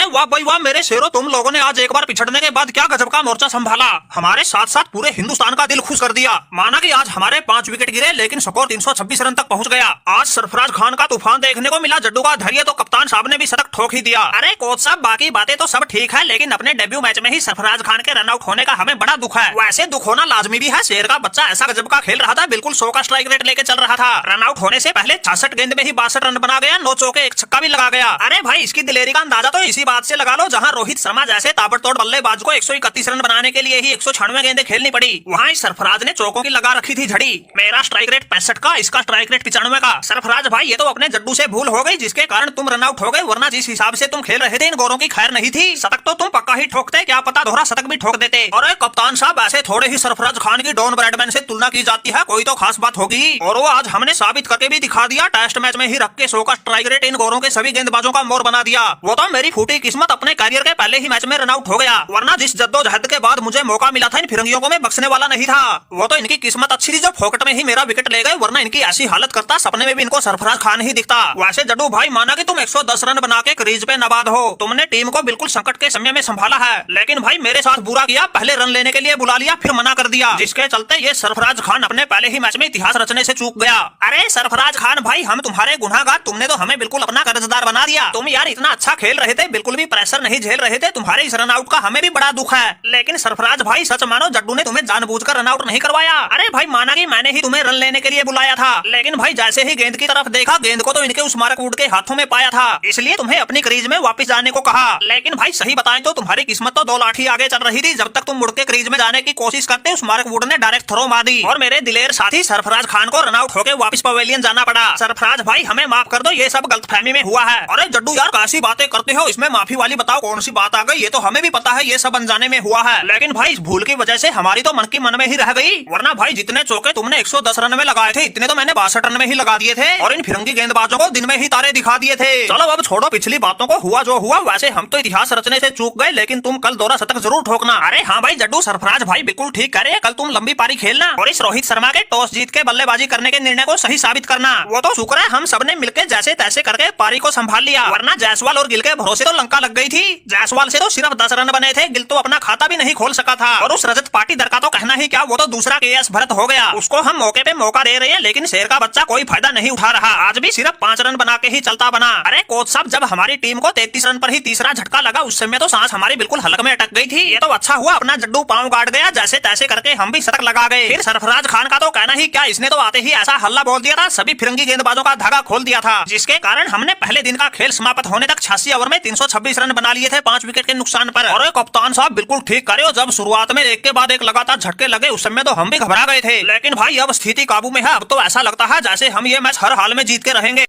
वाह भाई वाह मेरे शेरों, तुम लोगों ने आज एक बार पिछड़ने के बाद क्या गजब का मोर्चा संभाला। हमारे साथ साथ पूरे हिंदुस्तान का दिल खुश कर दिया। माना कि आज हमारे 5 विकेट गिरे लेकिन स्कोर 326 रन तक पहुंच गया। आज सरफराज खान का तूफान देखने को मिला। जड्डू का धैर्य तो कप्तान साहब ने भी शतक ठोक ही दिया। अरे कोच साहब, बाकी बातें तो सब ठीक है, लेकिन अपने डेब्यू मैच में ही सरफराज खान के रन आउट होने का हमें बड़ा दुख है। वैसे दुख होना लाजमी भी है। शेर का बच्चा ऐसा गजब का खेल रहा था, बिल्कुल 100 का स्ट्राइक रेट लेके चल रहा था। रन आउट होने से पहले 66 गेंद में ही 62 रन बना गया, 9 चौके 1 छक्का भी लगा गया। अरे भाई, इसकी दिलेरी का अंदाजा तो इसी बात से लगा लो, जहां रोहित शर्मा जैसे ताबड़तोड़ बल्लेबाज को 131 रन बनाने के लिए ही 196 गेंदें खेलनी पड़ी, वहां सरफराज ने चौकों की लगा रखी थी झड़ी। मेरा स्ट्राइक रेट 65 का, इसका स्ट्राइक रेट 95 का। सरफराज भाई, ये तो अपने जड्डू से भूल हो गई जिसके कारण तुम रन आउट हो गए, वरना जिस हिसाब से तुम खेल रहे थे इन गोरों की खैर नहीं थी। शतक तो तुम पक्का ही ठोकते, क्या पता दोहरा शतक भी ठोक देते। और कप्तान साहब, ऐसे थोड़े ही सरफराज खान की डॉन ब्रैडमैन से तुलना की जाती है, कोई तो खास बात होगी। और वो आज हमने साबित करके भी दिखा दिया। टेस्ट मैच में ही रख के 100 का स्ट्राइक रेट इन गोरों के सभी गेंदबाजों का मोर बना दिया। वो तो मेरी फूटी किस्मत, अपने कैरियर के पहले ही मैच में रन आउट हो गया, वरना जिस जद्दोजहद के बाद मुझे मौका मिला था इन फिरंगियों को मैं बख्शने वाला नहीं था। वो तो इनकी किस्मत अच्छी थी जो फोकट में ही मेरा विकेट ले गए, वरना इनकी ऐसी हालत करता सपने में भी इनको सरफराज खान ही दिखता। वैसे जड्डू भाई, माना कि तुम 110 रन बना के क्रीज पे नबाद हो, तुमने टीम को बिल्कुल संकट के समय में संभाला है, लेकिन भाई मेरे साथ बुरा किया। पहले रन लेने के लिए बुला लिया, फिर मना कर दिया, जिसके चलते ये सरफराज खान अपने पहले ही मैच में इतिहास रचने से चूक गया। अरे सरफराज खान भाई, हम तुम्हारे गुनाहगार, तुमने तो हमें बिल्कुल अपना कर्जदार बना दिया। तुम यार इतना अच्छा खेल रहे थे, बिल्कुल भी प्रेशर नहीं झेल रहे थे, तुम्हारे इस रन आउट का हमें भी बड़ा दुख है। लेकिन सरफराज भाई, सच मानो जड्डू ने तुम्हें जानबूझकर रन आउट नहीं करवाया। अरे भाई, माना कि मैंने ही तुम्हें रन लेने के लिए बुलाया था, लेकिन भाई जैसे ही गेंद की तरफ देखा, गेंद को तो इनके उस मार्क वुड के हाथों में पाया था, इसलिए तुम्हें अपनी क्रीज में वापस जाने को कहा। लेकिन भाई सही बताएं तो तुम्हारी किस्मत तो 2 लाठी आगे चल रही थी। जब तक तुम मुड़ के क्रीज में जाने की कोशिश करते, उस मार्क वुड ने डायरेक्ट थ्रो मार दी और मेरे दिलेर साथी सरफराज खान को रन आउट होकर वापस पवेलियन जाना पड़ा। सरफराज भाई, हमें माफ कर दो, ये सब गलतफहमी में हुआ है। अरे जड्डू यार, कैसी बातें करते हो, इसमें माफी वाली बताओ कौन सी बात आ गई। ये तो हमें भी पता है ये सब अनजाने में हुआ है, लेकिन भाई इस भूल की वजह से हमारी तो मन की मन में ही रह गई। वरना भाई जितने चौके तुमने 110 रन में लगाए थे, इतने तो मैंने 62 रन में ही लगा दिए थे और इन फिरंगी गेंदबाजों को दिन में ही तारे दिखा दिए थे। चलो अब छोड़ो पिछली बातों को, हुआ जो हुआ। वैसे हम तो इतिहास रचने से चूक गए, लेकिन तुम कल दोहरा शतक जरूर ठोकना। अरे हाँ भाई जड्डू, सरफराज भाई बिल्कुल ठीक कह रहे हैं, कल तुम लंबी पारी खेलना और इस रोहित शर्मा के टॉस जीत के बल्लेबाजी करने के निर्णय को सही साबित करना। वो तो शुक्र है हम सबने मिलकर जैसे तैसे करके पारी को संभाल लिया, वरना जायसवाल और गिल के भरोसे तो लंका लग गई थी। जायसवाल से तो सिर्फ 10 रन बने थे, गिल तो अपना खाता भी नहीं खोल सका था, और उस रजत पाटीदार का तो कहना ही क्या, वो तो दूसरा केएस भरत हो गया। उसको हम मौके पे मौका दे रहे हैं, लेकिन शेर का बच्चा कोई फायदा नहीं उठा रहा, आज भी सिर्फ 5 रन बना के ही चलता बना। अरे कोच साहब, जब हमारी टीम को 33 रन पर ही तीसरा झटका लगा, उस समय तो सांस हमारी बिल्कुल हलक में अटक गई थी। ये तो अच्छा हुआ अपना जड्डू पांव गाड़ गया, जैसे तैसे करके हम भी शतक लगा गए। फिर सरफराज खान का तो कहना ही क्या, इसने तो आते ही ऐसा हल्ला बोल दिया था, सभी फिरंगी गेंदबाजों का धागा खोल दिया था, जिसके कारण हमने पहले दिन का खेल समाप्त होने तक 86 ओवर में 326 रन बना लिए थे 5 विकेट के नुकसान पर। और कप्तान साहब बिल्कुल ठीक करे हो, जब शुरुआत में एक के बाद एक लगातार झटके लगे, उस समय तो हम भी घबरा गए थे, लेकिन भाई अब स्थिति काबू में है। अब तो ऐसा लगता है जैसे हम ये मैच हर हाल में जीत के रहेंगे।